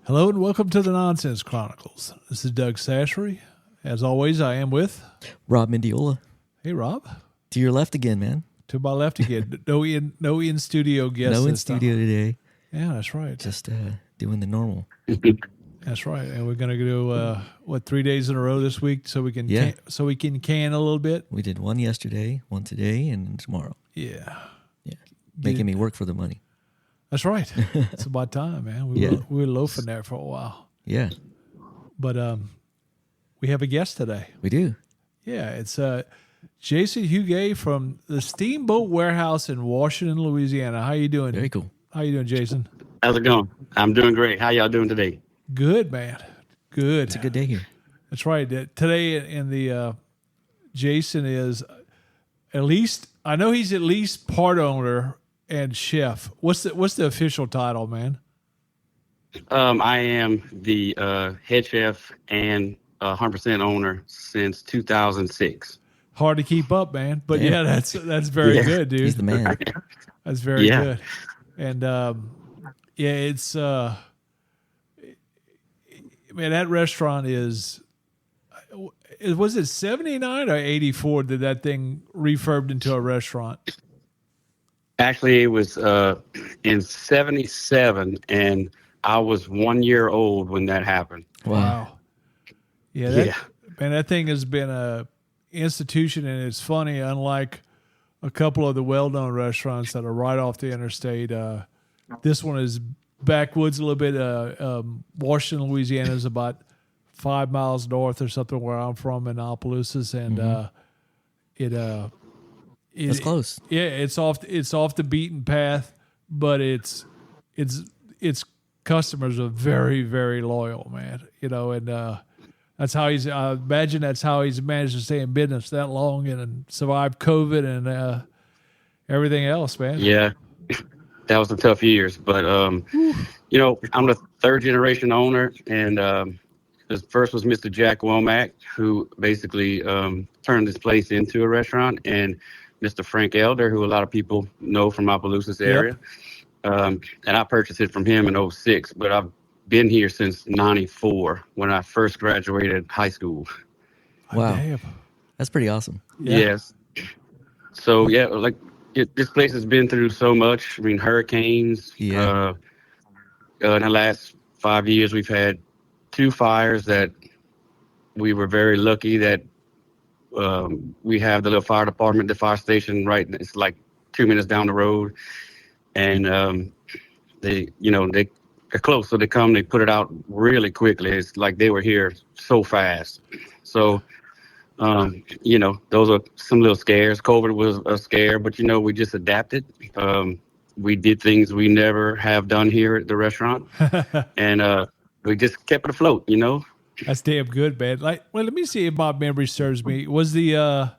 Hello and welcome to the Nonsense Chronicles. This is Doug Sashery. As always, I am with Rob Mendiola. Hey, Rob. To your left again, man. To my left again. No in studio guest. No in studio today. Yeah, that's right. Just doing the normal. That's right. And we're gonna do 3 days in a row this week, so we can can a little bit. We did one yesterday, one today, and tomorrow. Yeah. Making me work for the money. That's right. It's about time, man. We were loafing there for a while. Yeah. But we have a guest today. We do. Yeah, it's Jason Huguet from the Steamboat Warehouse in Washington, Louisiana. How you doing? Very cool. How you doing, Jason? How's it going? I'm doing great. How y'all doing today? Good, man. Good. It's a good day here. That's right. Today in the Jason is at least, I know he's at least part owner and chef. What's the official title, man? I am the head chef and 100% owner since 2006. Hard to keep up, man. But yeah, that's very good, dude. He's the man. That's very good. And it's man, that restaurant was it 79 or 84 did that thing refurbed into a restaurant? Actually, it was in 77, and I was 1 year old when that happened. Wow. Yeah. Man, that thing has been a institution, and it's funny, unlike a couple of the well-known restaurants that are right off the interstate, this one is backwoods a little bit. Washington, Louisiana is about 5 miles north or something where I'm from in Opelousas, and That's close. Yeah, it's off the beaten path, but its customers are very, very loyal, man. You know, and that's how I imagine that's how he's managed to stay in business that long and survive COVID and everything else, man. Yeah, that was some tough years, but you know, I'm the third generation owner, and the first was Mr. Jack Womack, who basically turned this place into a restaurant, and Mr. Frank Elder, who a lot of people know from Opelousas area. Yep. And I purchased it from him in 06, but I've been here since 94 when I first graduated high school. Wow. Damn. That's pretty awesome. Yeah. Yes. So, this place has been through so much. I mean, hurricanes. Yeah. In the last 5 years, we've had 2 fires that we were very lucky that we have the little fire department, the fire station, right? It's like 2 minutes down the road, and they're close, so they come, they put it out really quickly. It's like they were here so fast. So, those are some little scares. COVID was a scare, but we just adapted. We did things we never have done here at the restaurant, and we just kept it afloat. That's damn good, man. Let me see if my memory serves me. Was the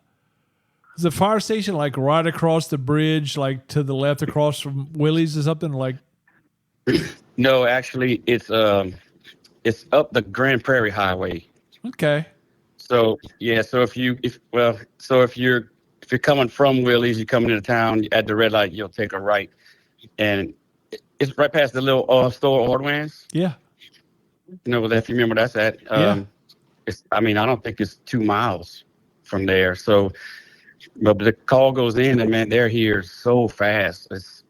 fire station like right across the bridge, like to the left across from Willie's or something like? No, actually, it's up the Grand Prairie Highway. Okay. So yeah, so if you're coming from Willie's, you're coming into town at the red light, you'll take a right, and it's right past the little store Ordwans. Yeah. If you remember, that's at. I don't think it's 2 miles from there. So, but the call goes in, and man, they're here so fast. It's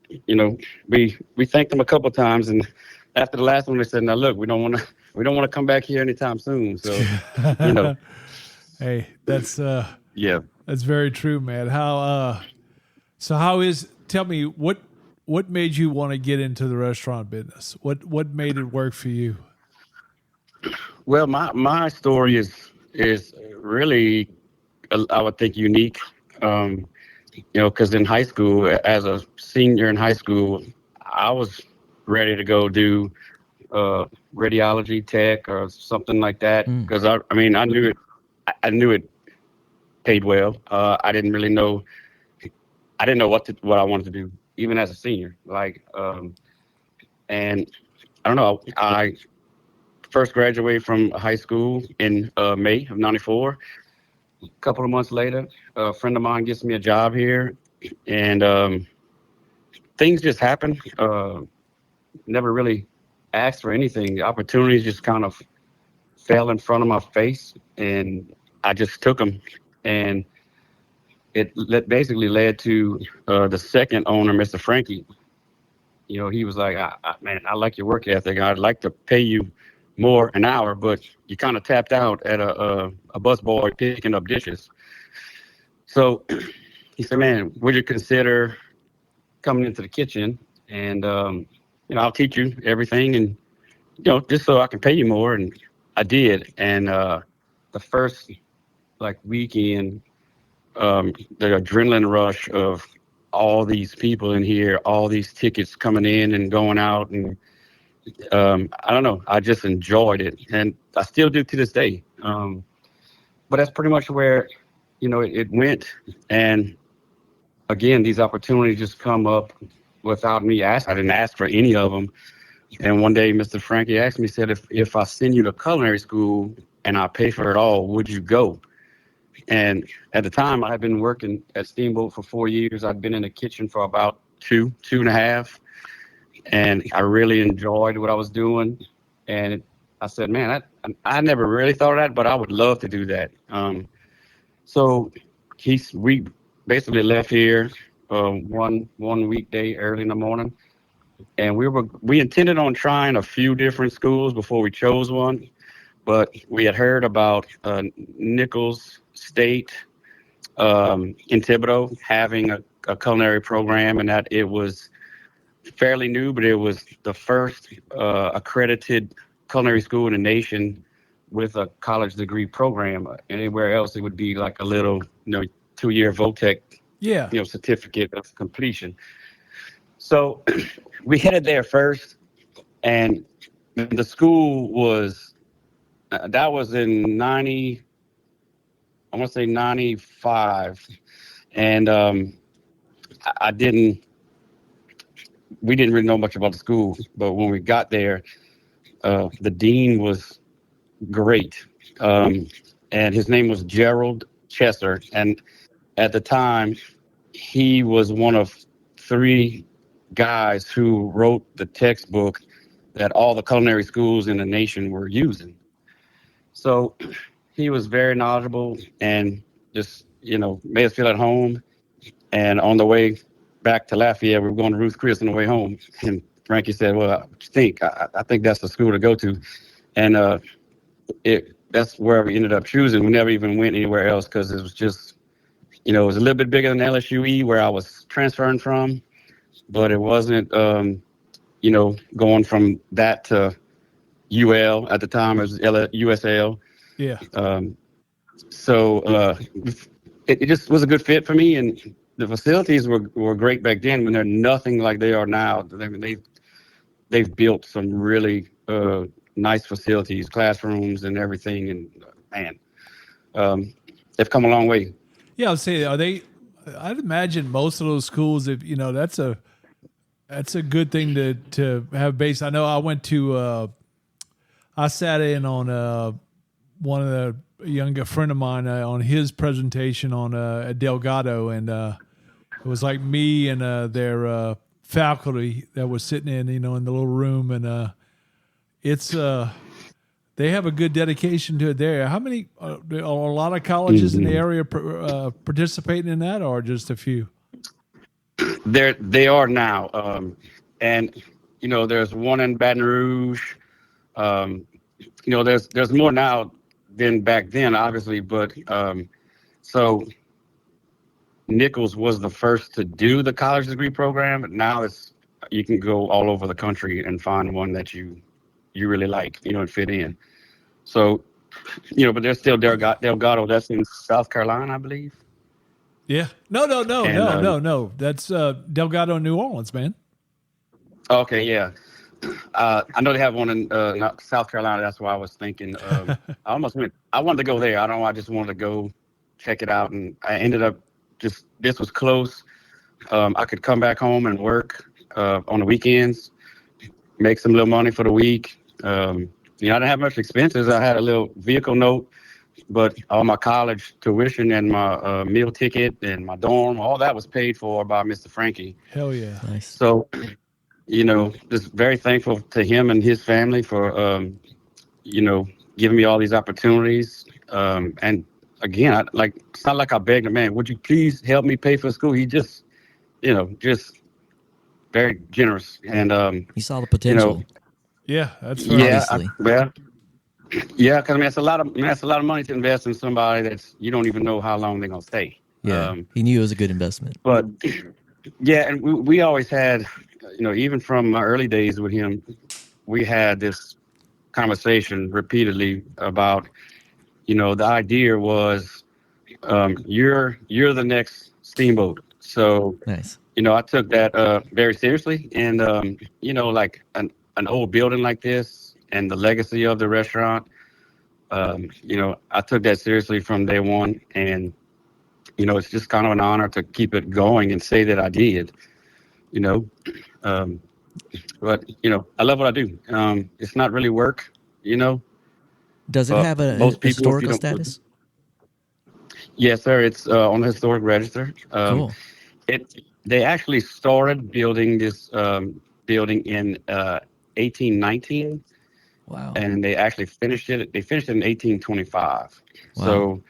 we thanked them a couple of times, and after the last one, they said, "Now look, we don't want to come back here anytime soon." So, Hey, that's that's very true, man. Tell me what made you want to get into the restaurant business? What made it work for you? Well, my story is really, I would think, unique. Because in high school, as a senior in high school, I was ready to go do radiology tech or something like that. Because I knew it paid well. I didn't really know. I didn't know what I wanted to do, even as a senior. And I don't know. I first graduated from high school in May of '94. A couple of months later, a friend of mine gets me a job here, and things just happen. Never really ask for anything. The opportunities just kind of fell in front of my face, and I just took them. And basically led to the second owner, Mr. Frankie. He was like, man, I like your work ethic. I'd like to pay you more an hour, but you kind of tapped out at a busboy picking up dishes. So he said, man, would you consider coming into the kitchen? And, I'll teach you everything, and, just so I can pay you more. And I did. And the first weekend, the adrenaline rush of all these people in here, all these tickets coming in and going out, and I don't know, I just enjoyed it, and I still do to this day. But that's pretty much where it went. And again, these opportunities just come up without me asking. I didn't ask for any of them. And one day, Mr. Frankie asked me, said, if I send you to culinary school and I pay for it all, would you go? And at the time, I had been working at Steamboat for 4 years. I'd been in the kitchen for about two and a half. And I really enjoyed what I was doing. And I said, man, I never really thought of that, but I would love to do that. So we basically left here one weekday early in the morning. And we intended on trying a few different schools before we chose one. But we had heard about Nichols State in Thibodeau having a culinary program, and that it was fairly new, but it was the first accredited culinary school in the nation with a college degree program. Anywhere else, it would be like a little 2-year VOTEC certificate of completion. So we headed there first, and the school was that was in 95, and we didn't really know much about the school, but when we got there, the dean was great, and his name was Gerald Chesser, and at the time, he was one of 3 guys who wrote the textbook that all the culinary schools in the nation were using. So he was very knowledgeable and just, made us feel at home. And on the way back to Lafayette, we were going to Ruth Chris on the way home. And Frankie said, well, what you think? I think that's the school to go to. And that's where we ended up choosing. We never even went anywhere else because it was just, it was a little bit bigger than LSUE where I was transferring from. But it wasn't, going from that to UL at the time. It was USL. Yeah. So it just was a good fit for me, and the facilities were great back then when they're nothing like they are now. They've built some really nice facilities, classrooms, and everything, and man, they've come a long way. Yeah, I'd say I'd imagine most of those schools, if that's a good thing to have base. I know I went to I sat in on one of the younger friend of mine on his presentation on at Delgado, and it was like me and their faculty that was sitting in in the little room, and it's they have a good dedication to it there. How many are a lot of colleges in the area participating in that, or just a few? They are now, and there's one in Baton Rouge. There's more now than back then, obviously, but so Nichols was the first to do the college degree program, but now you can go all over the country and find one that you really like, and fit in. So, but there's still Delgado. That's in South Carolina, I believe. Yeah. No. That's Delgado, New Orleans, man. Okay, yeah. I know they have one in South Carolina. That's why I was thinking. I almost went. I wanted to go there. I don't know. I just wanted to go check it out, and I ended up this was close. I could come back home and work on the weekends, make some little money for the week. I didn't have much expenses. I had a little vehicle note, but all my college tuition and my meal ticket and my dorm, all that was paid for by Mr. Frankie. Hell yeah. Nice. So just very thankful to him and his family for, giving me all these opportunities. And again, it's not like I begged him, man, would you please help me pay for school? He just, just very generous. And, He saw the potential. Yeah, that's right. yeah, Obviously. yeah, because I mean, that's a lot of money to invest in somebody that's you don't even know how long they're gonna stay. Yeah. He knew it was a good investment. But yeah, and we always had, even from my early days with him, we had this conversation repeatedly about, the idea was, you're the next Steamboat. So, Nice. I took that very seriously, and like an old building like this and the legacy of the restaurant, I took that seriously from day one, and it's just kind of an honor to keep it going and say that I did, but I love what I do. It's not really work, Does it have a most people, historical status? Yes, sir. It's on the historic register. Cool. They actually started building this building in 1819. Wow. And they actually finished it. They finished it in 1825. Wow. So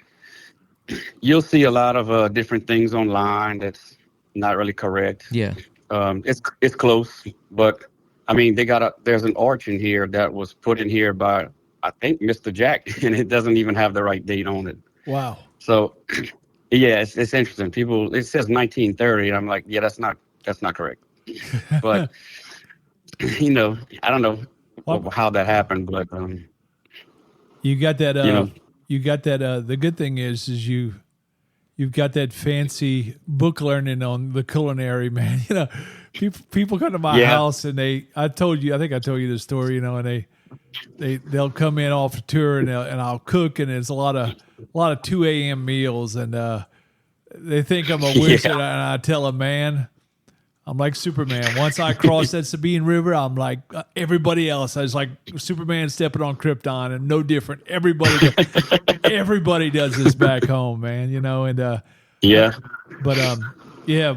you'll see a lot of different things online that's not really correct. Yeah. It's close, but I mean, there's an arch in here that was put in here by, I think, Mr. Jack, and it doesn't even have the right date on it. Wow. So yeah, it's interesting. It says 1930, and I'm like, yeah, that's not correct. But I don't know how that happened, but you got that. You got that. The good thing is you've got that fancy book learning on the culinary, man. People come to my house and I think I told you the story, and they'll come in off the tour and I'll cook, and it's a lot of 2 a.m. meals, and they think I'm a wizard, and I tell them, man, I'm like Superman. Once I cross that Sabine River, I'm like everybody else. I was like Superman stepping on Krypton, and no different. Everybody does this back home, man. yeah. But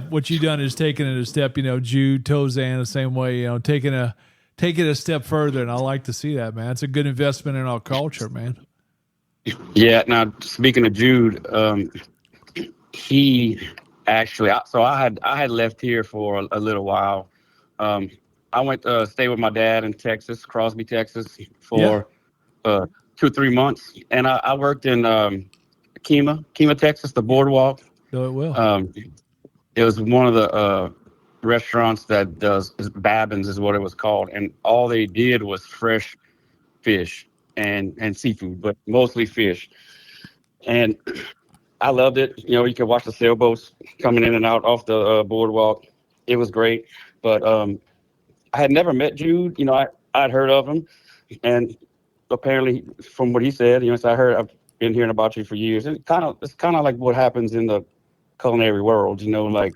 what you've done is taking it a step. Jude Tozan the same way. Taking a step further, and I like to see that, man. It's a good investment in our culture, man. Yeah. Now, speaking of Jude, he actually, so I had left here for a little while. I went to stay with my dad in Texas, Crosby, Texas, for 2-3 months, and I worked in Kemah, Texas, the boardwalk. No, it will. It was one of the restaurants that does Babin's is what it was called, and all they did was fresh fish and seafood, but mostly fish. And I loved it. You could watch the sailboats coming in and out off the boardwalk. It was great. But I had never met Jude. I'd heard of him. And apparently, from what he said, I've been hearing about you for years. And it's kind of like what happens in the culinary world, like,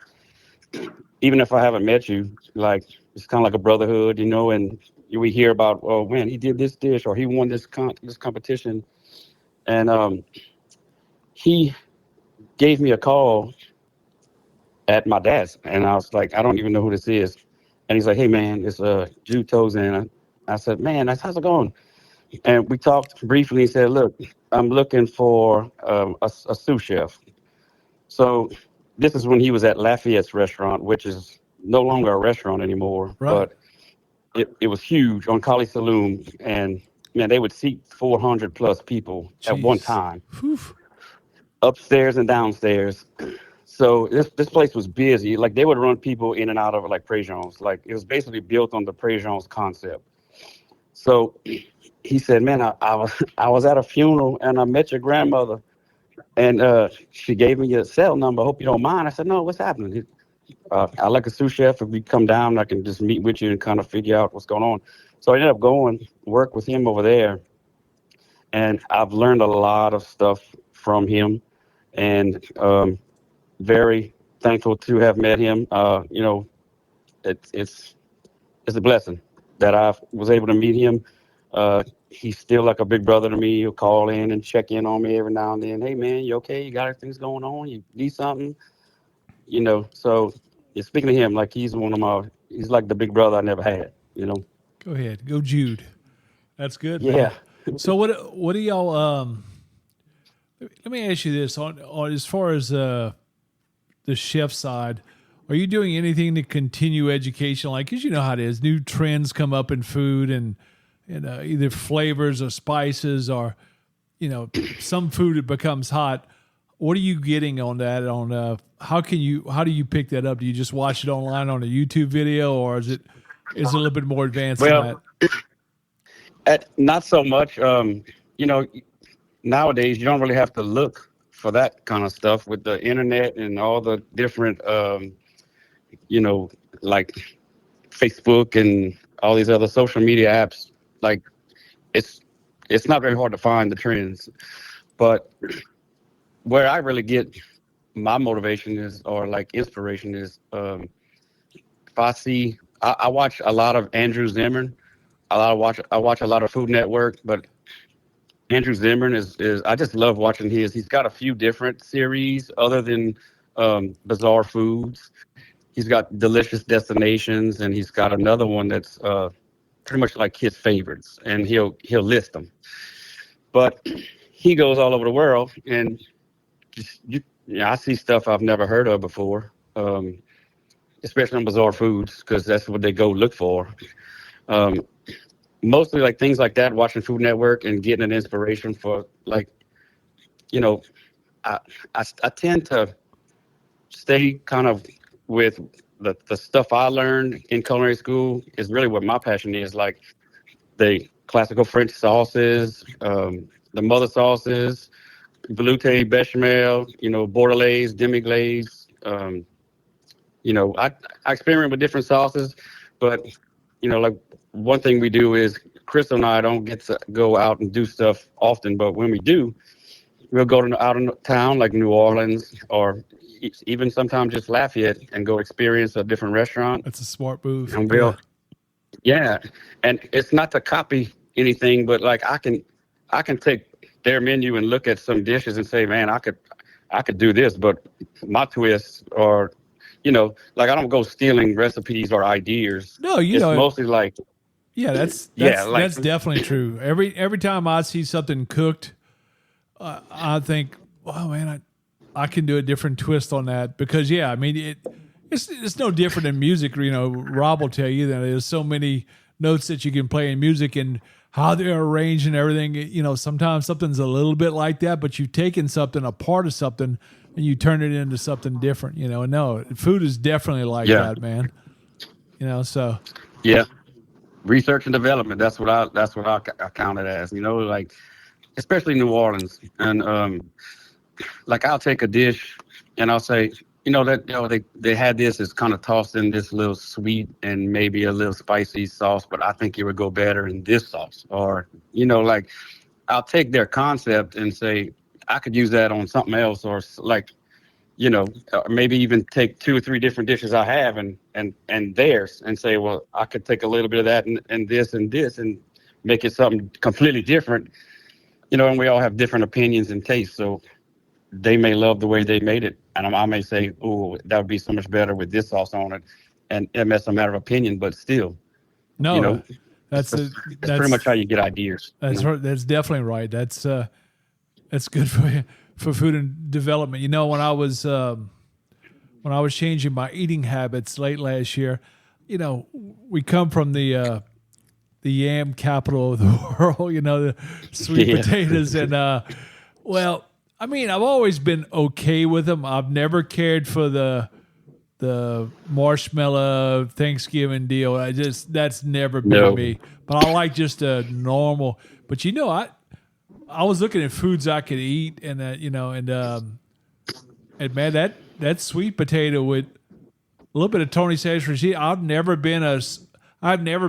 even if I haven't met you, like, it's kind of like a brotherhood, and we hear about, oh, man, he did this dish, or he won this competition. And he gave me a call at my desk, and I was like, I don't even know who this is. And he's like, hey, man, it's Jude Tozan. I said, man, how's it going? And we talked briefly. He said, look, I'm looking for a sous chef. So this is when he was at Lafayette's restaurant, which is no longer a restaurant anymore. Right. But it was huge on Kali Saloon, and man, they would seat 400 plus people at one time. Oof. Upstairs and downstairs. So this place was busy. Like, they would run people in and out of it like Préjean's. Like, it was basically built on the Préjean's concept. So he said, man, I was at a funeral and I met your grandmother, and she gave me your cell number. I hope you don't mind. I said, no, what's happening? I like a sous chef. If we come down, I can just meet with you and kind of figure out what's going on. So I ended up going work with him over there, and I've learned a lot of stuff from him. And very thankful to have met him. It's a blessing that I was able to meet him. He's still like a big brother to me. He'll call in and check in on me every now and then. Hey, man, you okay? You got everything going on? You need something? So speaking of him, like, he's one of my he's like the big brother I never had. Go ahead, go Jude. That's good, man. Yeah. So what do y'all? Let me ask you this: on as far as the chef side, are you doing anything to continue education? Like, because you know how it is, new trends come up in food and either flavors or spices or some food that becomes hot. What are you getting on that? How do you pick that up? Do you just watch it online on a YouTube video, or is it a little bit more advanced than that? Not so much. Nowadays you don't really have to look for that kind of stuff with the internet and all the different, like Facebook and all these other social media apps. Like, it's not very hard to find the trends, but where I really get my motivation is, or like inspiration is, if I watch a lot of Andrew Zimmern. I watch a lot of Food Network, but Andrew Zimmern is I just love watching his. He's got a few different series other than Bizarre Foods. He's got Delicious Destinations, and he's got another one that's pretty much like his favorites, and he'll list them. But he goes all over the world, and I see stuff I've never heard of before, especially on Bizarre Foods, because that's what they go look for. Mostly like things like that, watching Food Network and getting an inspiration for, like, I tend to stay kind of with the stuff I learned in culinary school is really what my passion is, like the classical French sauces, the mother sauces, velouté, bechamel, bordelaise, demi-glaze. I experiment with different sauces, but like one thing we do is Crystal and I don't get to go out and do stuff often, but when we do, we'll go out in town like New Orleans or even sometimes just Lafayette and go experience a different restaurant. That's a smart move. And and it's not to copy anything, but like I can take their menu and look at some dishes and say, man, I could do this, but my twist, or like I don't go stealing recipes or ideas. No, it's mostly like. Yeah, that's definitely true. Every time I see something cooked, I think, oh man, I can do a different twist on that, because I mean it's no different in music. Rob will tell you that there's so many notes that you can play in music and how they're arranged and everything. Sometimes something's a little bit like that, but you've taken something, a part of something, and you turn it into something different. No, food is definitely like that, man. So yeah. Research and development. That's what I count it as. Like especially New Orleans, and like I'll take a dish and I'll say, they had this. It's kind of tossed in this little sweet and maybe a little spicy sauce, but I think it would go better in this sauce. Or like I'll take their concept and say I could use that on something else, or like maybe even take 2 or 3 different dishes I have and theirs and say, well, I could take a little bit of that and this and make it something completely different, and we all have different opinions and tastes. So they may love the way they made it, and I may say, oh, that would be so much better with this sauce on it. And that's a matter of opinion, but still, that's pretty much how you get ideas. That's right. That's definitely right. That's good for food and development. When I was changing my eating habits late last year, we come from the yam capital of the world, the sweet potatoes, and well, I mean, I've always been okay with them. I've never cared for the marshmallow Thanksgiving deal. That's never been me. But I like just a normal. But I was looking at foods I could eat, and man, that sweet potato with a little bit of Tony Chachere's. I've never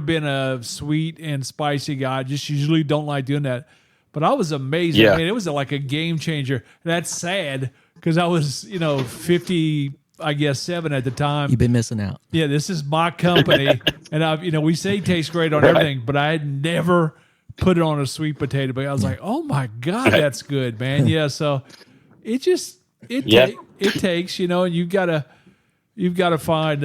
been a sweet and spicy guy. I just usually don't like doing that. But I was amazed. I mean, it was like a game changer. That's sad because I was 50, I guess 7 at the time. You've been missing out. Yeah, this is my company, and we say it tastes great on everything, but I had never put it on a sweet potato. But I was like, oh my God, that's good, man. Yeah, so it takes, and you gotta you've got to find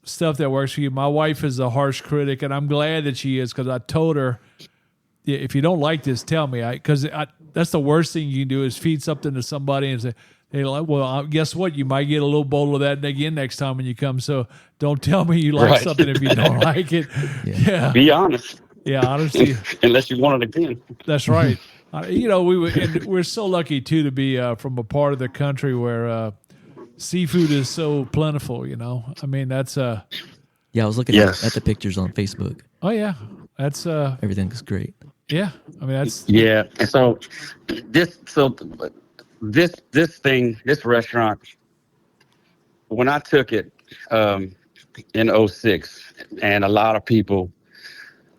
stuff that works for you. My wife is a harsh critic, and I'm glad that she is, because I told her, yeah, if you don't like this, tell me. Because that's the worst thing you can do is feed something to somebody and say, they're like, well, guess what? You might get a little bowl of that again next time when you come. So don't tell me you like something if you don't like it. Yeah. Be honest. Yeah, honestly. Unless you want it again. That's right. We're so lucky too to be from a part of the country where seafood is so plentiful. I mean, that's I was looking at the pictures on Facebook. Oh yeah, that's everything's great. Yeah, I mean that's And so this restaurant, when I took it in 06, and a lot of people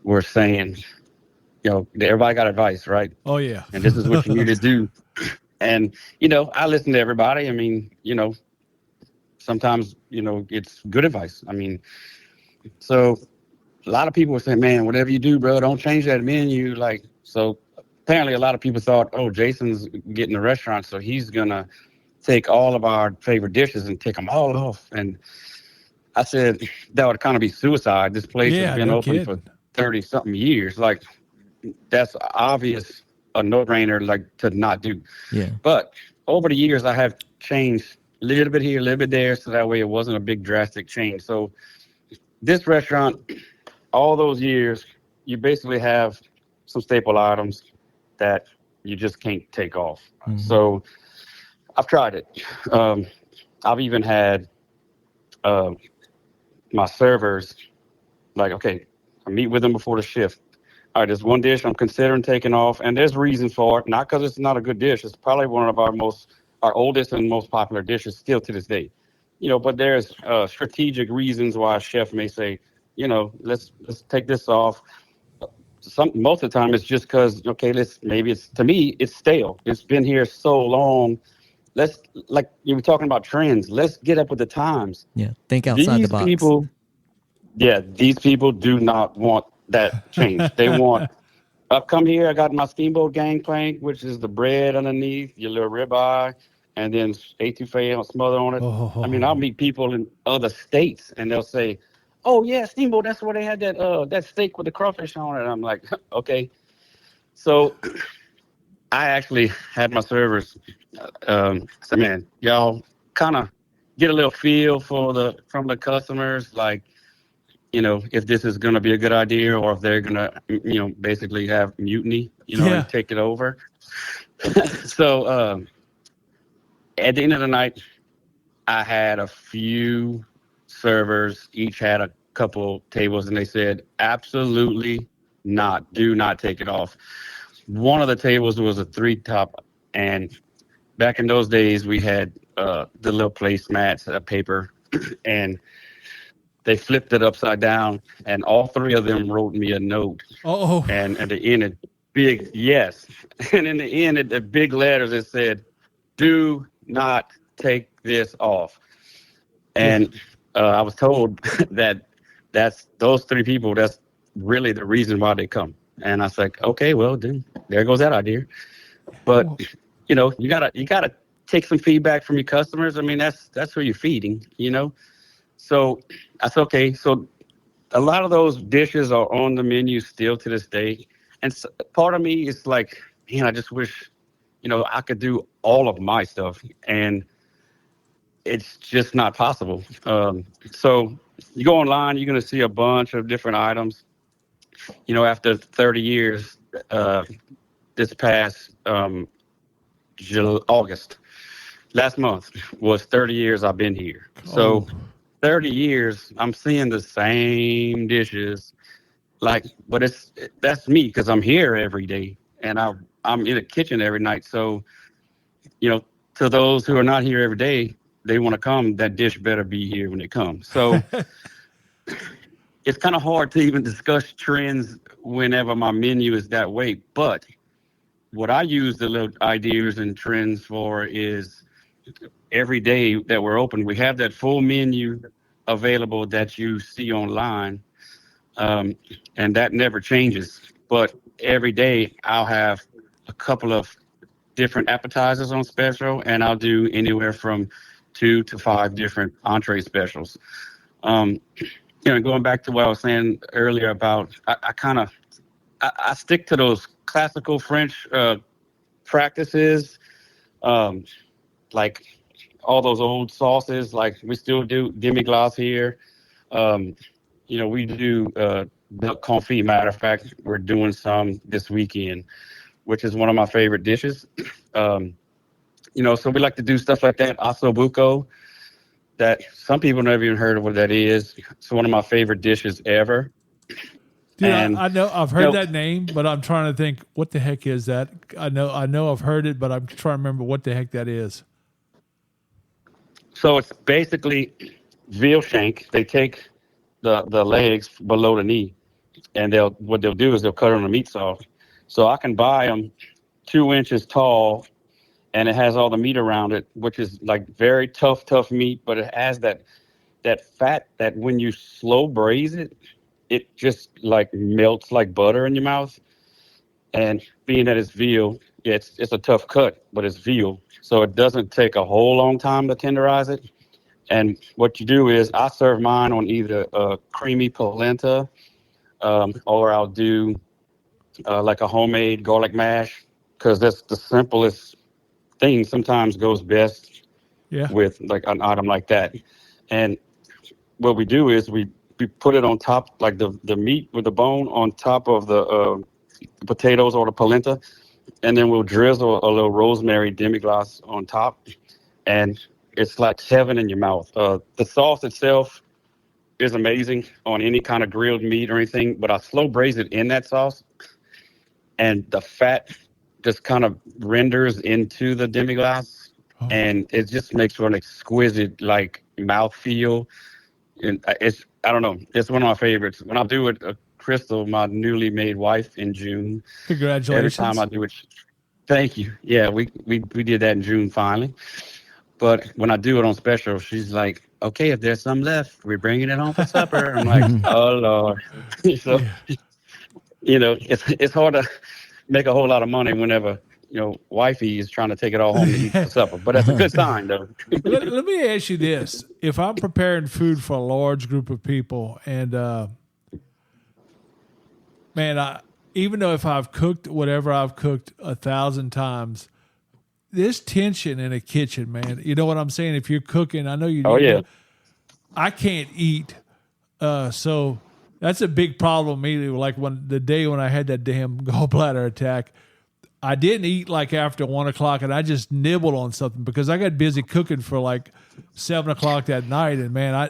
were saying, everybody got advice, right? Oh yeah. And this is what you need to do. And I listen to everybody. I mean, sometimes it's good advice. I mean, so a lot of people were saying, man, whatever you do, bro, don't change that menu. So apparently a lot of people thought, oh, Jason's getting a restaurant, so he's going to take all of our favorite dishes and take them all off. And I said, that would kind of be suicide. This place has been open for 30-something years. That's obvious, a no-brainer, to not do. Yeah. But over the years, I have changed a little bit here, a little bit there, so that way it wasn't a big drastic change. So this restaurant, all those years, you basically have some staple items that you just can't take off. Mm-hmm. So I've tried it. I've even had my servers, okay, I meet with them before the shift. All right, there's one dish I'm considering taking off, and there's reasons for it. Not because it's not a good dish. It's probably one of our oldest and most popular dishes still to this day. But there's strategic reasons why a chef may say, let's take this off. Most of the time it's just because, to me, it's stale. It's been here so long. Let's, like you were talking about trends, let's get up with the times. Yeah, think outside the box. These people do not want that change. They want, come here, I got my Steamboat Gangplank, which is the bread underneath, your little ribeye, and then etouffee smother on it. Oh. I mean, I'll meet people in other states, and they'll say, oh, yeah, Steamboat, that's where they had that steak with the crawfish on it. And I'm like, okay. So I actually had my servers say, man, y'all kind of get a little feel from the customers, if this is going to be a good idea or if they're going to, basically have mutiny, and take it over. So at the end of the night, I had a few servers, each had a couple tables, and they said, absolutely not. Do not take it off. One of the tables was a 3-top, and back in those days, we had the little placemats, paper, and they flipped it upside down, and all 3 of them wrote me a note. Oh. And at the end, it big yes. And in the end, the big letters, it said, do not take this off. And I was told that that's those 3 people, that's really the reason why they come. And I was like, okay, well, then there goes that idea. But, you gotta take some feedback from your customers. I mean, that's who you're feeding, So that's okay. So a lot of those dishes are on the menu still to this day. And so, part of me is like, man, I just wish, I could do all of my stuff. And it's just not possible. So you go online, you're going to see a bunch of different items. After 30 years, this past August, last month was 30 years I've been here. So 30 years, I'm seeing the same dishes. But that's me because I'm here every day and I'm in the kitchen every night. So, to those who are not here every day, they want to come, that dish better be here when they come. So it's kind of hard to even discuss trends whenever my menu is that way. But what I use the little ideas and trends for is every day that we're open, we have that full menu available that you see online. And that never changes. But every day I'll have a couple of different appetizers on special, and I'll do anywhere from 2 to 5 different entree specials. Going back to what I was saying earlier about, I stick to those classical French practices, like all those old sauces. Like we still do demi-glace here. We do duck confit. Matter of fact, we're doing some this weekend, which is one of my favorite dishes. So we like to do stuff like that. Ossobuco, that some people never even heard of what that is. It's one of my favorite dishes ever. Dude, and, I know I've heard that name, but I'm trying to think, what the heck is that? I know I've heard it, but I'm trying to remember what the heck that is. So it's basically veal shank. They take the legs below the knee, and what they'll do is they'll cut on the meat saw. So I can buy them 2 inches tall, and it has all the meat around it, which is like very tough meat, but it has that fat that when you slow braise it, it just like melts like butter in your mouth. And being that it's veal, it's a tough cut, but it's veal. So it doesn't take a whole long time to tenderize it. And what you do is I serve mine on either creamy polenta, or I'll do like a homemade garlic mash, because that's the simplest thing. Sometimes goes best with like an item like that. And what we do is we put it on top, like the meat with the bone on top of the potatoes or the polenta, and then we'll drizzle a little rosemary demi-glace on top, and it's like heaven in your mouth. The sauce itself is amazing on any kind of grilled meat or anything, but I slow braise it in that sauce, and the fat just kind of renders into the demi-glace, and it just makes for an exquisite like mouthfeel. And I don't know, it's one of my favorites. When I do it, Crystal, my newly made wife, in June. Congratulations. Every time I do it, thank you. Yeah, we did that in June finally. But when I do it on special, she's like, okay, if there's some left, we're bringing it home for supper. I'm like, oh, Lord. So, it's hard to make a whole lot of money whenever, wifey is trying to take it all home to eat for supper. But that's a good sign, though. Let me ask you this. If I'm preparing food for a large group of people and, even though if I've cooked whatever I've cooked 1,000 times, this tension in a kitchen, man, you know what I'm saying? If you're cooking, I know you. Oh, yeah. I can't eat. So that's a big problem immediately. Like the day when I had that damn gallbladder attack, I didn't eat like after 1 o'clock, and I just nibbled on something because I got busy cooking for like 7 o'clock that night. And man, I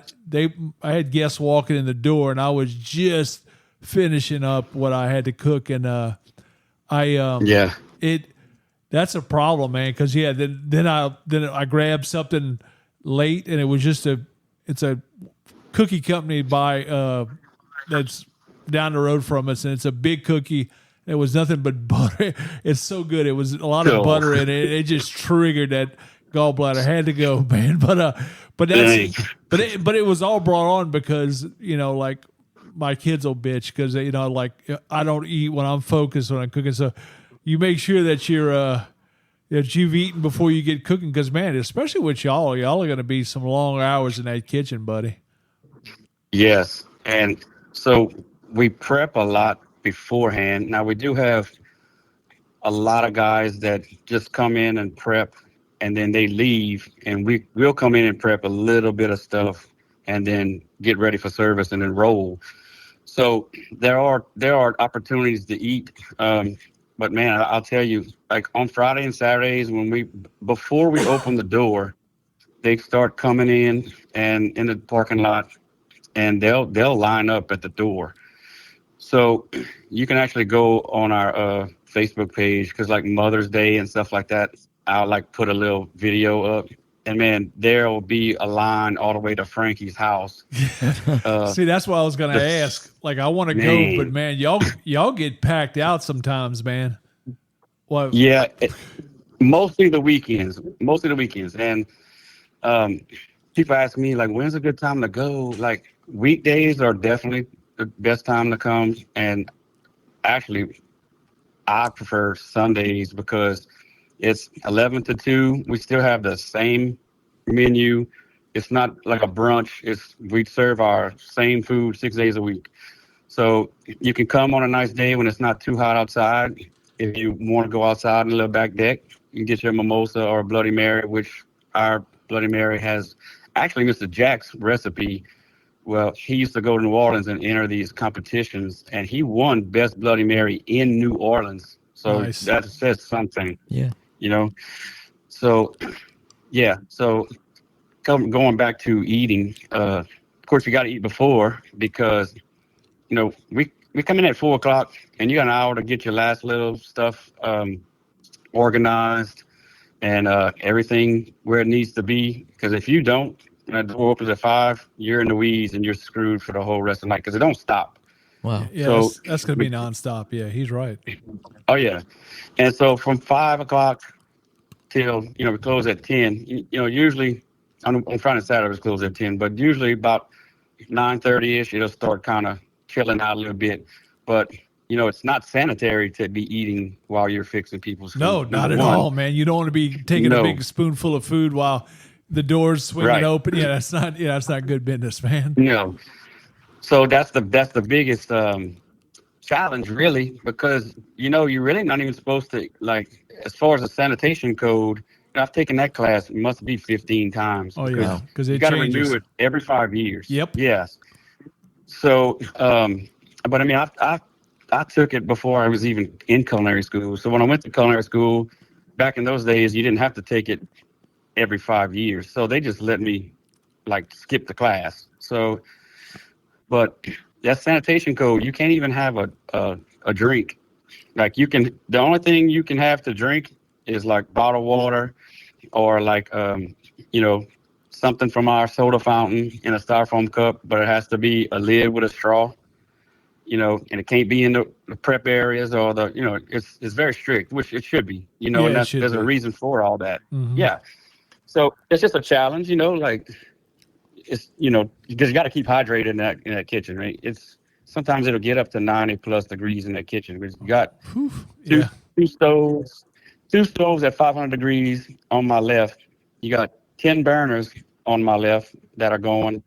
had guests walking in the door, and I was just finishing up what I had to cook. And that's a problem, man. Because then I grabbed something late, and it was just it's a cookie company that's down the road from us, and it's a big cookie. It was nothing but butter. It's so good. It was a lot of butter in it. It just triggered that gallbladder. Had to go, man. But it was all brought on because like my kids will bitch because like I don't eat when I'm focused when I'm cooking. So you make sure that you've eaten before you get cooking, because man, especially with y'all are going to be some long hours in that kitchen, buddy. Yes, and so we prep a lot beforehand. Now we do have a lot of guys that just come in and prep, and then they leave, and we'll come in and prep a little bit of stuff, and then get ready for service and then roll. So there are opportunities to eat. But man, I'll tell you, like on Friday and Saturdays, before we open the door, they start coming in and in the parking lot, and they'll line up at the door. So you can actually go on our Facebook page, because like Mother's Day and stuff like that, I'll like put a little video up, and man, there will be a line all the way to Frankie's house. See, that's what I was going to ask. Like, I want to go, but man, y'all get packed out sometimes, man. What? Yeah, mostly the weekends. And people ask me, like, when's a good time to go? Like, weekdays are definitely the best time to come. And actually, I prefer Sundays because it's 11 to 2. We still have the same menu. It's not like a brunch. We serve our same food 6 days a week. So you can come on a nice day when it's not too hot outside. If you want to go outside in a little back deck, you can get your mimosa or a Bloody Mary, which our Bloody Mary has actually Mr. Jack's recipe. Well, he used to go to New Orleans and enter these competitions, and he won Best Bloody Mary in New Orleans. So nice. That says something. Yeah. So, yeah. So going back to eating, of course, you got to eat before because, we come in at 4 o'clock and you got an hour to get your last little stuff organized and everything where it needs to be. Because if you don't, the door opens at 5, you're in the weeds and you're screwed for the whole rest of the night because it don't stop. Wow. Yeah, so that's going to be nonstop. Yeah, he's right. Oh, yeah. And so from 5 o'clock till, we close at 10, usually on Friday and Saturday we close at 10, but usually about 9:30-ish, it'll start kind of chilling out a little bit. But, it's not sanitary to be eating while you're fixing people's food. No, not at all, man. You don't want to be taking a big spoonful of food while the door's swinging open. Yeah, that's not good business, man. No. So that's the biggest challenge, really, because you're really not even supposed to, like, as far as the sanitation code. I've taken that class. It must be 15 times. Oh yeah, because you got to renew it every 5 years. Yep. Yes. So, but I mean, I took it before I was even in culinary school. So when I went to culinary school, back in those days, you didn't have to take it every 5 years. So they just let me like skip the class. So, but that sanitation code, you can't even have a drink. Like the only thing you can have to drink is like bottled water or like, something from our soda fountain in a styrofoam cup, but it has to be a lid with a straw, and it can't be in the prep areas or it's very strict, which it should be, and there's a reason for all that. Mm-hmm. Yeah. So it's just a challenge, like it's, because you got to keep hydrated in that kitchen, right? Sometimes it'll get up to 90 plus degrees in that kitchen. You got two stoves at 500 degrees on my left. You got 10 burners on my left that are going,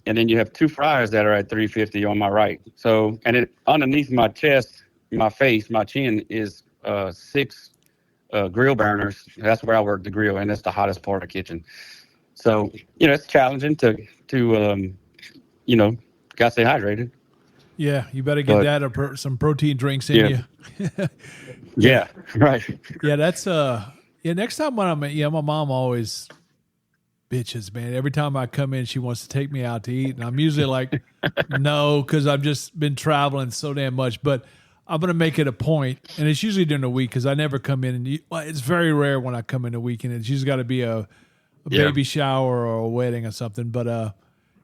and then you have 2 fryers that are at 350 on my right. So, and then underneath my chest, my face, my chin is 6 grill burners. That's where I work the grill, and that's the hottest part of the kitchen. So, it's challenging to gotta stay hydrated. Yeah, you better get some protein drinks in you. Yeah, right. Yeah, that's next time when my mom always bitches, man. Every time I come in, she wants to take me out to eat, and I'm usually like, no, because I've just been traveling so damn much. But I'm gonna make it a point, and it's usually during the week because I never come in and it's very rare when I come in the weekend. It's usually got to be a baby shower or a wedding or something. But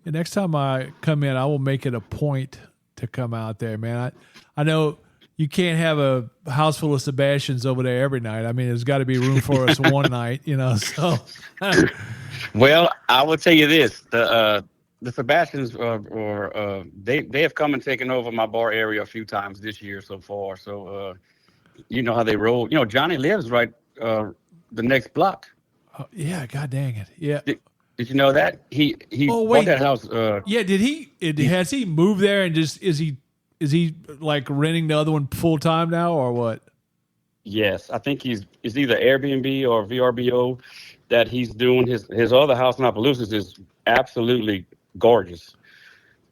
the next time I come in, I will make it a point to come out there, man. I know you can't have a house full of Sebastians over there every night. I mean, there's got to be room for us one night, so. Well, I will tell you this: the Sebastians they have come and taken over my bar area a few times this year so far. So you know how they roll. Johnny lives right the next block. Yeah, god dang it. Yeah. Did you know that he bought that house? Yeah. Has he moved there and just is he like renting the other one full time now or what? Yes, I think it's either Airbnb or VRBO that he's doing. His other house in Opelousas is absolutely gorgeous.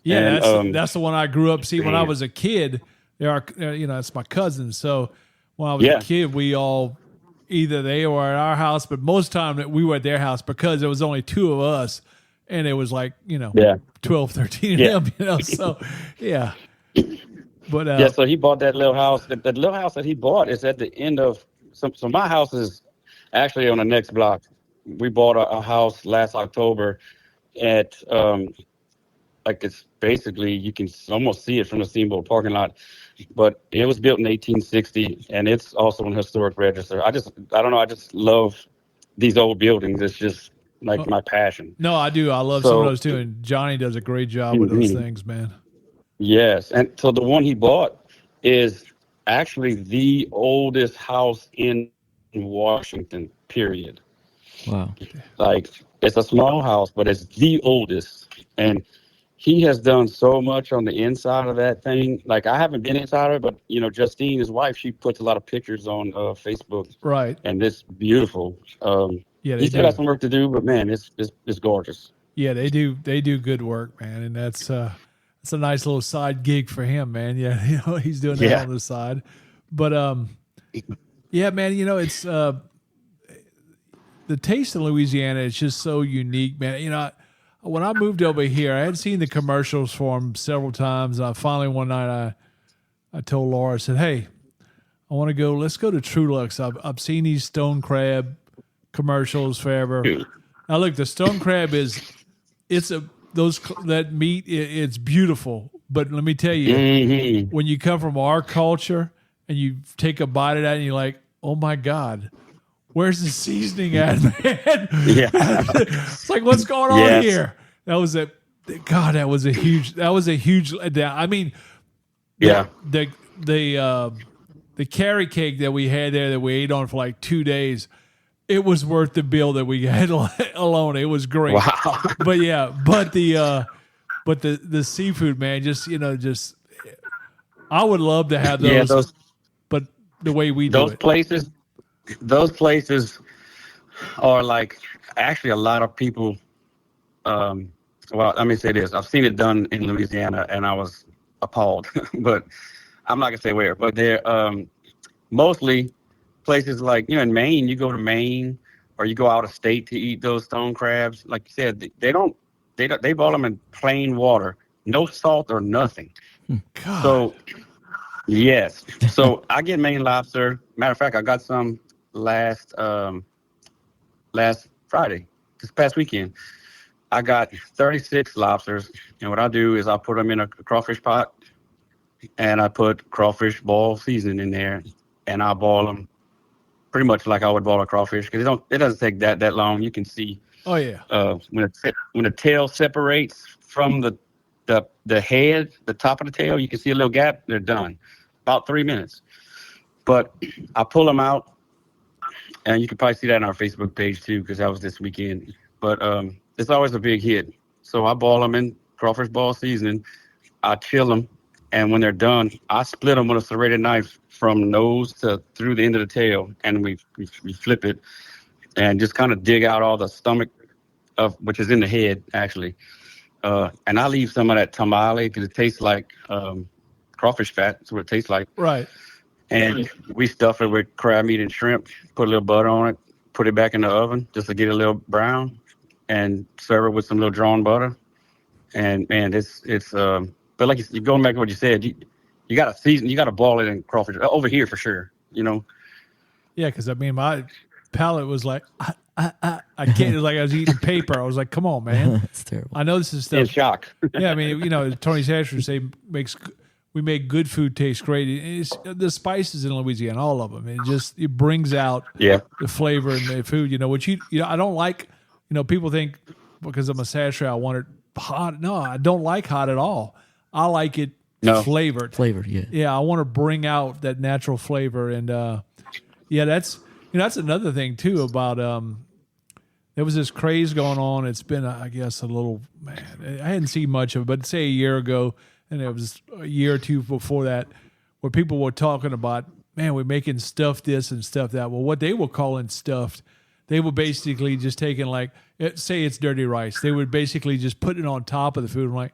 Yeah, that's the one I grew up. See, when I was a kid, it's my cousins. So when I was a kid, we all either they were at our house, but most time that we were at their house because there was only 2 of us, and it was like 12, 13 of them. So yeah. But so he bought that little house. That little house that he bought is at the end of. So my house is actually on the next block. We bought a house last October at it's basically you can almost see it from the Steamboat parking lot, but it was built in 1860 and it's also an historic register. I don't know. I just love these old buildings. It's just like my passion. No, I do. I love some of those too, and Johnny does a great job with those things, man. Yes, and so the one he bought is actually the oldest house in Washington, period. Wow. Like, it's a small house, but it's the oldest. And he has done so much on the inside of that thing. Like, I haven't been inside of it, but, Justine, his wife, she puts a lot of pictures on Facebook. Right. And it's beautiful. Yeah, he still got some work to do, but, man, it's gorgeous. Yeah, they do good work, man. And that's a nice little side gig for him, man. Yeah, he's doing that on the side. But, yeah, man, it's the taste of Louisiana is just so unique, man. When I moved over here, I had seen the commercials for them several times. Finally, one night, I told Laura, I said, "Hey, let's go to Trulux. I've seen these stone crab commercials forever." Now, look, the stone crab that meat, it's beautiful. But let me tell you, when you come from our culture and you take a bite of that and you're like, "Oh my God, where's the seasoning at, man?" Yeah. It's like, what's going on here? That was a huge letdown. I mean, the carrot cake that we had there that we ate on for like 2 days, it was worth the bill that we had alone. It was great. Wow. But the seafood, man, just I would love to have those, but the way we do it. Those places are like, actually, a lot of people. Well, let me say this: I've seen it done in Louisiana, and I was appalled. But I'm not gonna say where. But they're mostly places like in Maine. You go to Maine, or you go out of state to eat those stone crabs. Like you said, they boil them in plain water, no salt or nothing. God. So yes, so I get Maine lobster. Matter of fact, I got some last Friday, this past weekend. I got 36 lobsters, and what I do is I put them in a crawfish pot, and I put crawfish ball seasoning in there, and I boil them pretty much like I would boil a crawfish, because it doesn't take that long. You can see. Oh yeah. When the tail separates from the head, the top of the tail, you can see a little gap. They're done, about 3 minutes. But I pull them out, and you can probably see that on our Facebook page too, because that was this weekend. But it's always a big hit. So I boil them in crawfish ball seasoning. I chill them, and when they're done, I split them with a serrated knife from nose to through the end of the tail, and we flip it, and just kind of dig out all the stomach which is in the head actually. And I leave some of that tamale because it tastes like crawfish fat. That's what it tastes like. Right. And we stuff it with crab meat and shrimp, put a little butter on it, put it back in the oven just to get it a little brown, and serve it with some little drawn butter. And man, it's but like you're going back to what you said, you got to season, you got to boil it in crawfish over here for sure. Yeah, because I mean, my palate was like, I can't. It was like I was eating paper. I was like, come on, man. That's terrible. I know this is stuff. In shock. Yeah, I mean, Tony Satcher say we make good food taste great. It's the spices in Louisiana, all of them. It brings out the flavor in the food. Which I don't like. People think because I'm a Satcher, I want it hot. No, I don't like hot at all. I like it flavored. Flavored, yeah. Yeah, I want to bring out that natural flavor, and that's another thing too about there was this craze going on. It's been, I guess, a little, man, I hadn't seen much of it, but say a year ago, and it was a year or two before that, where people were talking about, man, we're making stuffed this and stuff that. Well, what they were calling stuffed, they were basically just taking say it's dirty rice. They would basically just put it on top of the food. I'm like,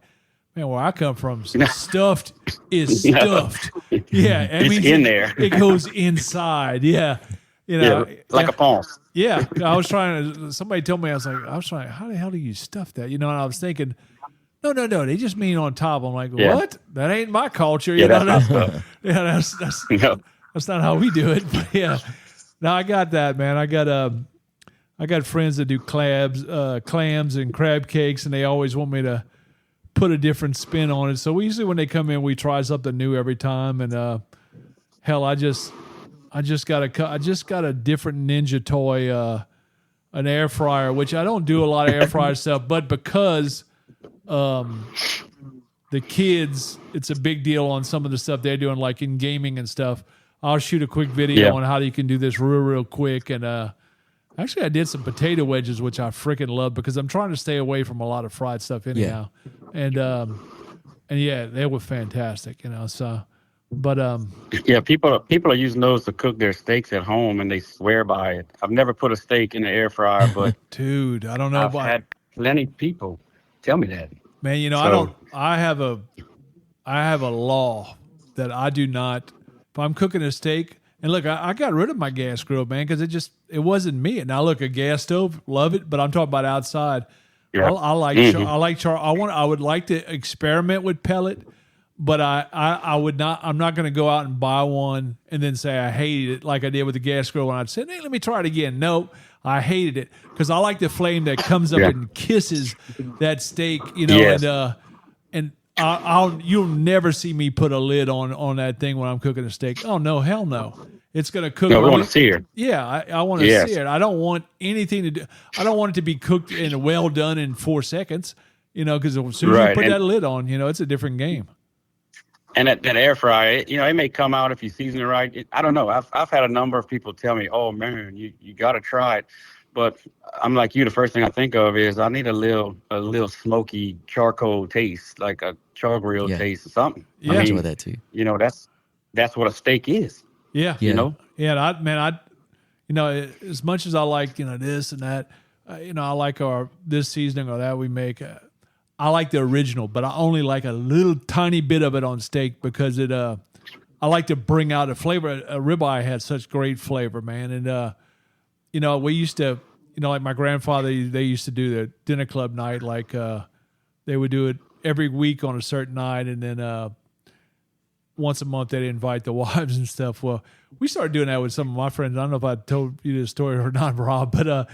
man, where I come from, stuffed is stuffed. Yeah, it's in there. It goes inside. Yeah. Like a pulse. Yeah, I was trying to. Somebody told me how the hell do you stuff that? And I was thinking, no, they just mean on top. I'm like, what? That ain't my culture. That's not stuff. That's not how we do it. But yeah, now I got that, man. I got friends that do clams and crab cakes, and they always want me to put a different spin on it. So usually when they come in, we try something new every time. And hell, I just got a different Ninja toy, an air fryer, which I don't do a lot of air fryer stuff, but because the kids, it's a big deal on some of the stuff they're doing, like in gaming and stuff. I'll shoot a quick video on how you can do this real quick, and Actually, I did some potato wedges, which I freaking love because I'm trying to stay away from a lot of fried stuff anyhow. Yeah. And yeah, they were fantastic, So, but yeah, people are using those to cook their steaks at home, and they swear by it. I've never put a steak in the air fryer, but dude, I don't know. I've had plenty of people tell me that. Man, I have a law that I do not. If I'm cooking a steak, and look, I got rid of my gas grill, man, because it wasn't me. Now look, a gas stove, love it, but I'm talking about outside. Yeah. I would like to experiment with pellet, but I would not. I'm not going to go out and buy one and then say I hated it like I did with the gas grill when I'd say, hey, let me try it again. Nope. I hated it because I like the flame that comes up and kisses that steak, yes. And you'll never see me put a lid on that thing when I'm cooking a steak. Oh no, hell no. It's going to cook. No, we want to sear it. Yeah, I want to sear it. I don't want anything to do. I don't want it to be cooked and well done in 4 seconds. Because as soon as you put that lid on, it's a different game. And that air fryer, it may come out if you season it right. I don't know. I've had a number of people tell me, "Oh man, you got to try it." But I'm like you. The first thing I think of is I need a little smoky charcoal taste, like a char grill taste or something. Yeah, I enjoy that too. That's what a steak is. Yeah. Yeah. As much as I like, this and that, I like this seasoning or that we make. I like the original, but I only like a little tiny bit of it on steak because I like to bring out a flavor. A ribeye has such great flavor, man. And, we used to, like my grandfather, they used to do the dinner club night. Like they would do it every week on a certain night. And then once a month they'd invite the wives and stuff. Well, we started doing that with some of my friends. I don't know if I told you this story or not, Rob, but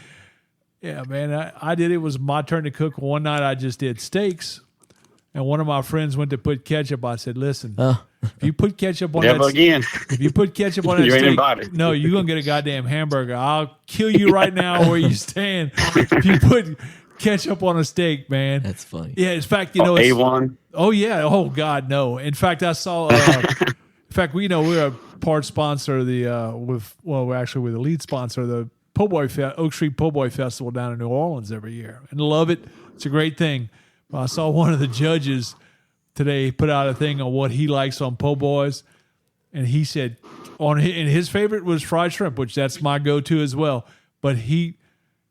yeah, man, I did. It was my turn to cook. One night I just did steaks, and one of my friends went to put ketchup. I said, listen, if you put ketchup on if you put ketchup on that steak, no, you're going to get a goddamn hamburger. I'll kill you right now where you stand if you put ketchup on a steak, man. That's funny. Yeah, in fact, A1. Oh, yeah. Oh, God, no. In fact, I saw in fact, we're a part sponsor of the we're actually the lead sponsor of the Oak Street Po' Boy Festival down in New Orleans every year, and love it. It's a great thing. I saw one of the judges today put out a thing on what he likes on po' boys, and he said and his favorite was fried shrimp, which that's my go-to as well. But he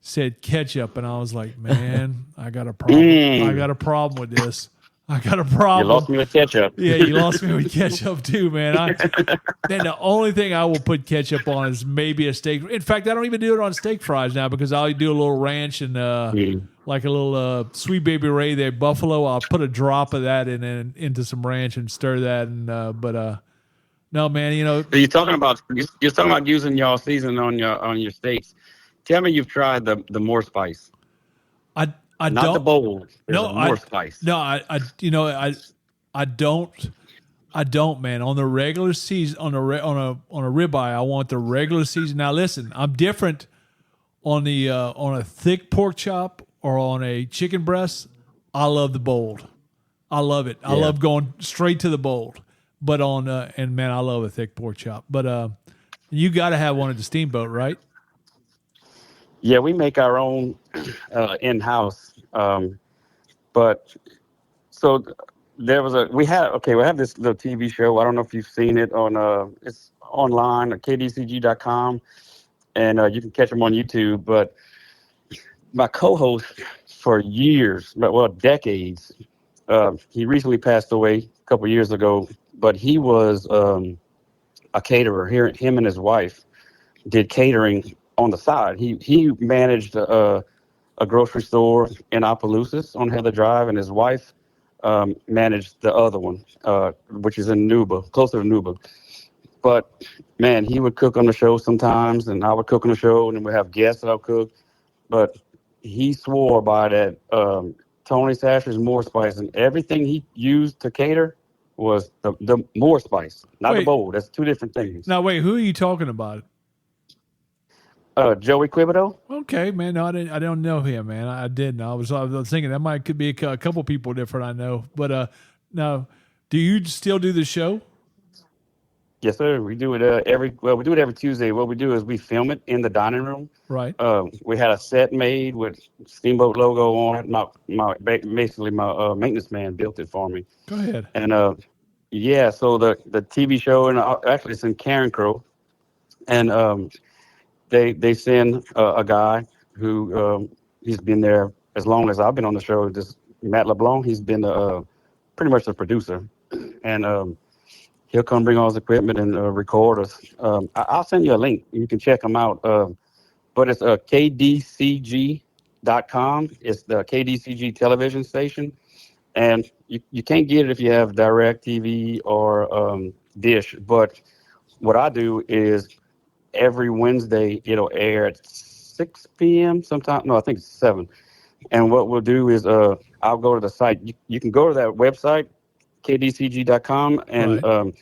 said ketchup, and I was like, man, I got a problem. I got a problem with this. I got a problem. You lost me with ketchup. Yeah, you lost me with ketchup too, man. Then the only thing I will put ketchup on is maybe a steak. In fact, I don't even do it on steak fries now because I'll do a little ranch and like a little Sweet Baby Ray there, buffalo. I'll put a drop of that into some ranch and stir that. And no, man, you're talking about using y'all seasoning on your steaks. Tell me you've tried the more spice. I not don't, the bold. No, more spice. No, I don't, man. On the regular season, on a ribeye, I want the regular season. Now, listen, I'm different on a thick pork chop or on a chicken breast. I love the bold. I love it. I love going straight to the bold. But and man, I love a thick pork chop. But you got to have one at the Steamboat, right? Yeah, we make our own in-house. But so there was we have this little TV show. I don't know if you've seen it it's online at kdcg.com, and you can catch them on YouTube. But my co-host for years, decades, he recently passed away a couple years ago, but he was a caterer here. Him and his wife did catering on the side. He managed a grocery store in Opelousas on Heather Drive, and his wife managed the other one, which is in Nuba, closer to Nuba. But man, he would cook on the show sometimes, and I would cook on the show, and then we'd have guests that I'll cook. But he swore by that Tony Sasher's more spice, and everything he used to cater was the more spice, not the bold. That's two different things. Now, wait, who are you talking about? Joey Quibido. Okay, man. No, I don't know him, man. I didn't. I was thinking that could be a couple people different. I know, but now, do you still do the show? Yes, sir. We do it we do it every Tuesday. What we do is we film it in the dining room. Right. We had a set made with Steamboat logo on it. Basically my maintenance man built it for me. Go ahead. And yeah, so the TV show, and actually it's in Karen Crow, and they send a guy who he's been there as long as I've been on the show. This Matt LeBlanc, he's been pretty much the producer, and he'll come bring all his equipment and record us. I'll send you a link. You can check them out. But it's kdcg.com. It's the KDCG television station. And you can't get it if you have DirecTV or Dish. But what I do is every Wednesday it'll air at 6 p.m. sometime. No, I think it's 7. And what we'll do is I'll go to the site. You can go to that website, kdcg.com, and right.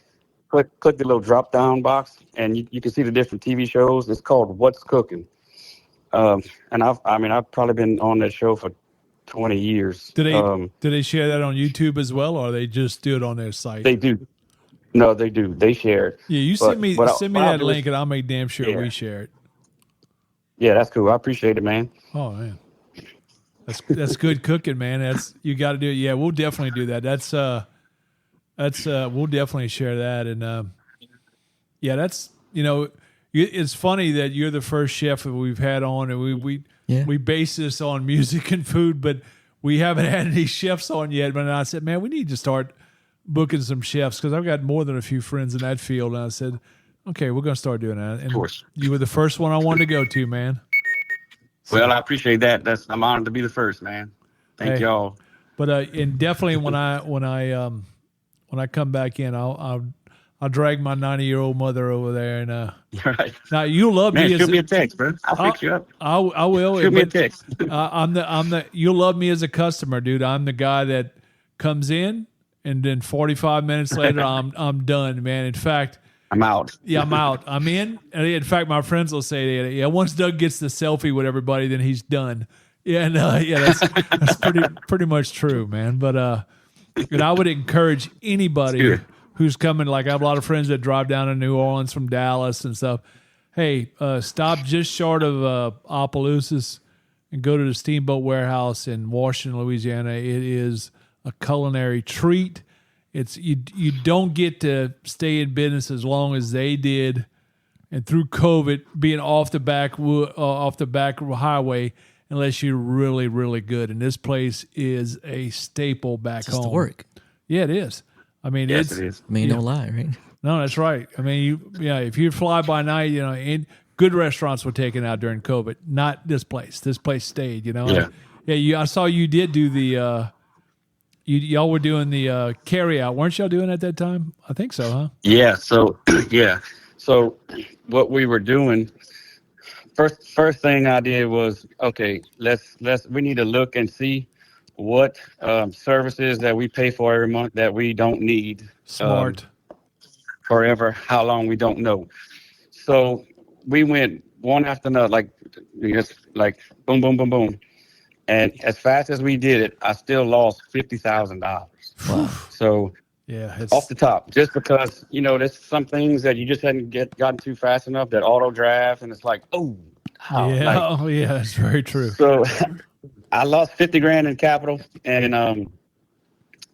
click the little drop down box, and you can see the different TV shows. It's called What's Cooking. And I've probably been on that show for 20 years. Do they share that on YouTube as well, or they just do it on their site? They do. No, they do. They share it. Yeah, you send me that link, and I'll make damn sure we share it. Yeah, that's cool. I appreciate it, man. Oh man, that's good cooking, man. You got to do it. Yeah, we'll definitely do that. That's we'll definitely share that, and yeah, that's it's funny that you're the first chef that we've had on, and we base this on music and food, but we haven't had any chefs on yet. But I said, man, we need to start booking some chefs because I've got more than a few friends in that field. And I said, okay, we're going to start doing that. And of course, you were the first one I wanted to go to, man. So, well, I appreciate that. I'm honored to be the first, man. Thank y'all. But and definitely when I come back in, I'll drag my 90-year-old mother over there, and right. Now you love me. Shoot me a text, bro. I'll pick you up. I will. Shoot me a text. You'll love me as a customer, dude. I'm the guy that comes in, and then 45 minutes later, I'm done, man. In fact, I'm out. Yeah, I'm out. I'm in. And in fact, my friends will say, "Yeah, once Doug gets the selfie with everybody, then he's done." Yeah, and that's pretty much true, man. But and I would encourage anybody who's coming. Like I have a lot of friends that drive down to New Orleans from Dallas and stuff. Hey, stop just short of Opelousas and go to the Steamboat Warehouse in Washington, Louisiana. It is a culinary treat. It's you don't get to stay in business as long as they did, and through COVID, being off the back highway, unless you're really, really good. And this place is a staple back home. Historic. Yeah, it is. I mean, yes, it is. I mean, don't lie, right? No, that's right. I mean, if you fly by night, and good restaurants were taken out during COVID. Not this place. This place stayed. Yeah. I saw you did do the. Y'all were doing the carry out, weren't y'all doing at that time? I think so, huh? Yeah. So So what we were doing. First thing I did was, okay, we need to look and see what services that we pay for every month that we don't need. Smart. Forever, how long we don't know. So we went one after another, like boom, boom, boom, boom. And as fast as we did it, I still lost $50,000. Wow. So yeah, off the top, just because, there's some things that you just hadn't gotten to fast enough that auto draft, and it's like, yeah, that's very true. So I lost $50,000 in capital, and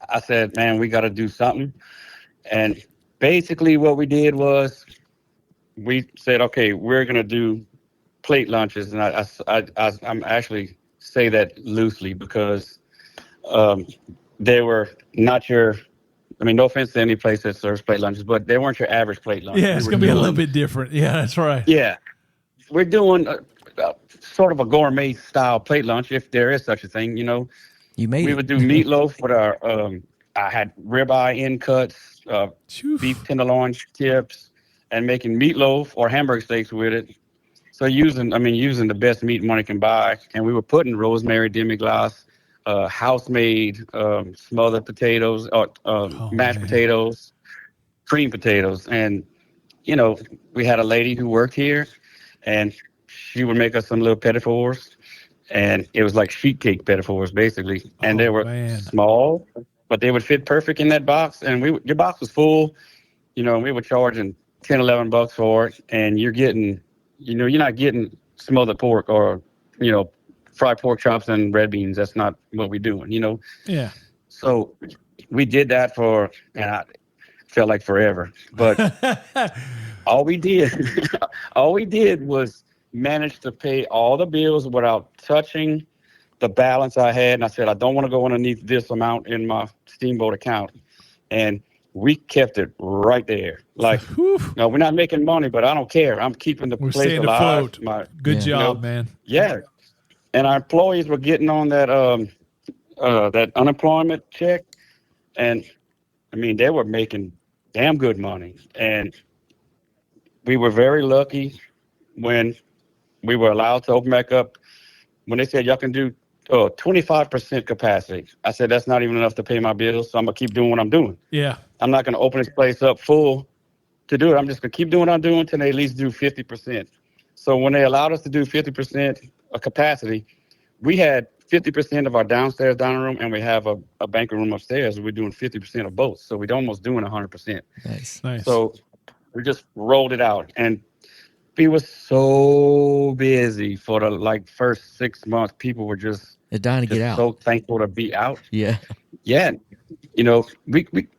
I said, man, we got to do something. And basically what we did was we said, okay, we're going to do plate lunches. And I'm actually say that loosely because they were not no offense to any place that serves plate lunches, but they weren't your average plate lunch. Yeah, it's going to be a little bit different. Yeah, that's right. Yeah. We're doing sort of a gourmet style plate lunch, if there is such a thing, We would do meatloaf with our, I had ribeye end cuts, beef tenderloin tips, and making meatloaf or hamburger steaks with it. So using the best meat money can buy, and we were putting rosemary demi-glace, house-made smothered potatoes, mashed potatoes, cream potatoes, and we had a lady who worked here, and she would make us some little petit fours, and it was like sheet cake petit fours basically, and they were small, but they would fit perfect in that box, and your box was full. we were charging 10, $11 for it, and you're getting, you're not getting smothered pork or, fried pork chops and red beans. That's not what we're doing, Yeah. So we did that and I felt like forever. But all we did was manage to pay all the bills without touching the balance I had. And I said, I don't want to go underneath this amount in my Steamboat account. And we kept it right there. Like, no, we're not making money, but I don't care. I'm keeping the place alive. Good job, man. Yeah. And our employees were getting on that that unemployment check. And, I mean, they were making damn good money. And we were very lucky when we were allowed to open back up. When they said, y'all can do 25% capacity. I said, that's not even enough to pay my bills, so I'm going to keep doing what I'm doing. Yeah. I'm not going to open this place up full to do it. I'm just going to keep doing what I'm doing until they at least do 50%. So when they allowed us to do 50% of capacity, we had 50% of our downstairs dining room, and we have a banquet room upstairs. We're doing 50% of both. So we're almost doing 100%. Nice. So we just rolled it out. And we were so busy for the first 6 months. People were just dying to get out. So thankful to be out. Yeah. Yeah. We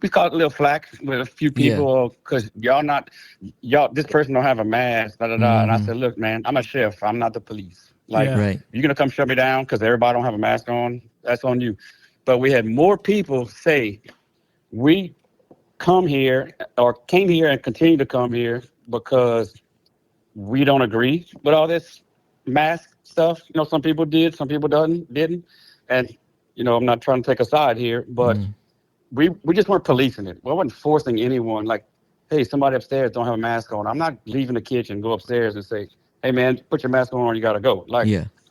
caught a little flack with a few people because this person don't have a mask, And I said, look, man, I'm a chef. I'm not the police. Right. You're going to come shut me down because everybody don't have a mask on. That's on you. But we had more people say, we came here and continue to come here because we don't agree with all this mask stuff. Some people did, some people didn't. And, I'm not trying to take a side here, but we just weren't policing it. We weren't forcing anyone like, hey, somebody upstairs don't have a mask on. I'm not leaving the kitchen, go upstairs and say, hey, man, put your mask on or you got to go.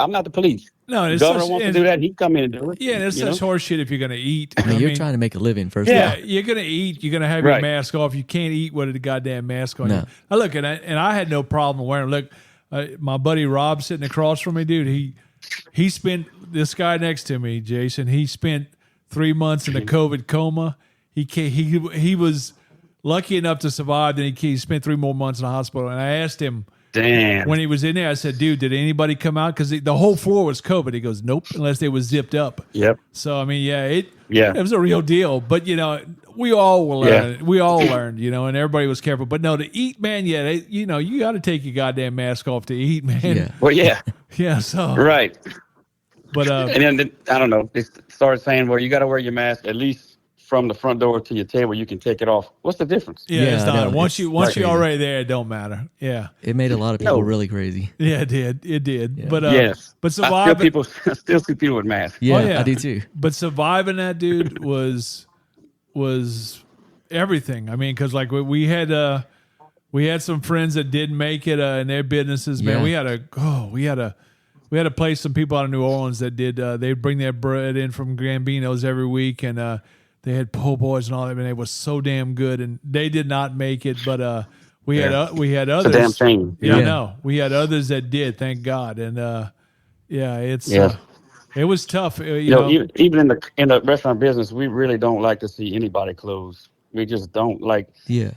I'm not the police. No, the governor wants to do that, he can come in and do it. Yeah, it's such horseshit if you're going to eat. You're trying to make a living first. Yeah, you're going to eat. You're going to have your mask off. You can't eat with a goddamn mask on. No. Now, look, and I had no problem wearing it. Look, my buddy Rob sitting across from me, dude, he spent, this guy next to me, Jason, he spent 3 months in a COVID coma. He was lucky enough to survive. Then he spent 3 more months in the hospital. And I asked him, damn, when he was in there, I said, dude, did anybody come out? Because the whole floor was COVID. He goes, nope, unless they was zipped up. Yep. So, I mean, it was a real deal. But, we all learned. Yeah. We all learned, and everybody was careful. But no, to eat, man, you got to take your goddamn mask off to eat, man. Yeah. Well, yeah. Yeah, so. Right. But and then, I don't know, they started saying, well, you got to wear your mask at least from the front door to your table, you can take it off. What's the difference? Yeah, it's not. Once you're already there, it don't matter. Yeah. It made a lot of people really crazy. Yeah, it did. Yeah. But yes. But surviving, I still see people with masks. Yeah, I do too. But surviving that, dude, was everything. I mean, because we had some friends that didn't make it in their businesses. Man, we had to place some people out of New Orleans that did. They'd bring their bread in from Gambino's every week, and they had po' boys and all that, and they was so damn good. And they did not make it, but we had others. It's a damn shame. Yeah, I know. We had others that did, thank God. And it was tough. Even in the restaurant business, we really don't like to see anybody close. We just don't like. Yeah.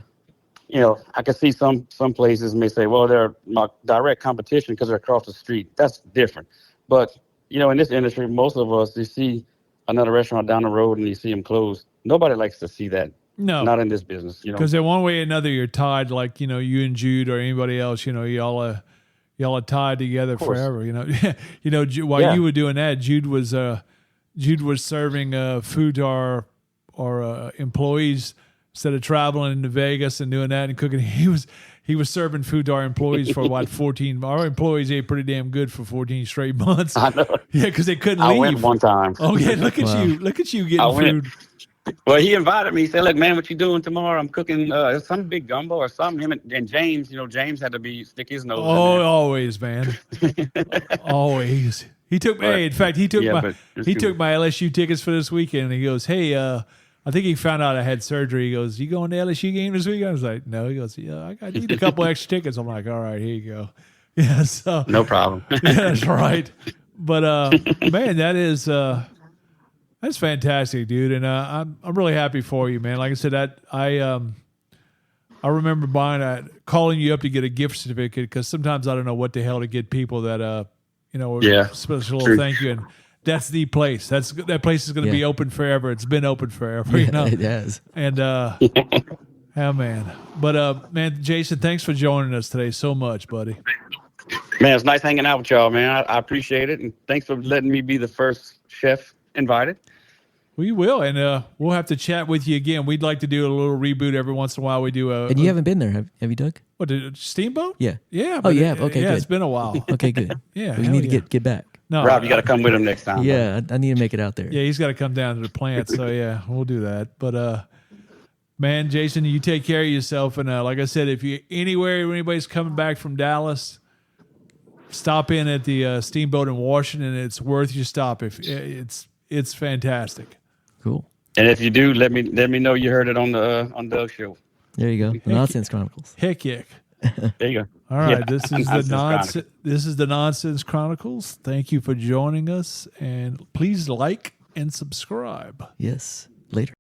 I can see some places may say, well, they're my direct competition because they're across the street. That's different. But, in this industry, most of us, you see another restaurant down the road and you see them close. Nobody likes to see that. No. Not in this business. Because in one way or another, you're tied, like, you and Jude or anybody else, y'all are tied together forever, While you were doing that, Jude was serving food to our employees. Instead of traveling into Vegas and doing that and cooking, he was serving food to our employees for 14. Our employees ate pretty damn good for 14 straight months. I know. Yeah, because they couldn't leave. I went one time. Oh yeah, look at you getting food. Well, he invited me. He said, "Look, man, what you doing tomorrow? I'm cooking some big gumbo or something." Him and James, James had to stick his nose. Oh, always, man, always. He took. Hey, in fact, he took my LSU tickets for this weekend. And he goes, "Hey, I think he found out I had surgery." He goes, "You going to LSU game this week?" I was like, "No." He goes, "Yeah, I need a couple extra tickets." I'm like, "All right, here you go." Yeah, so no problem. Yeah, that's right. But man, that's fantastic, dude, and I'm really happy for you, man. Like I said, I remember calling you up to get a gift certificate because sometimes I don't know what the hell to get people that special little thank you. And that's the place. That place is going to be open forever. It's been open forever. Yeah, it has. And oh man, but man, Jason, thanks for joining us today so much, buddy. Man, it's nice hanging out with y'all, man. I appreciate it, and thanks for letting me be the first chef invited. We will, and we'll have to chat with you again. We'd like to do a little reboot every once in a while. We do and you haven't been there, have you, Doug? What, Steamboat? Yeah. Yeah. Oh, you have? Okay, yeah, good. It's been a while. Okay, good. Yeah. We need to get back. No, Rob, you got to come with him next time. Yeah, I need to make it out there. Yeah, he's got to come down to the plant. So, yeah, we'll do that. But, man, Jason, you take care of yourself. And like I said, if you anybody's coming back from Dallas, stop in at the Steamboat in Washington. It's worth your stop. It's fantastic. Cool. And if you do, let me know you heard it on Doug's show. There you go. The Nonsense Chronicles. Heck yeah. There you go. All right, this is the Nonsense Chronicles. Thank you for joining us, and please like and subscribe. Yes. Later.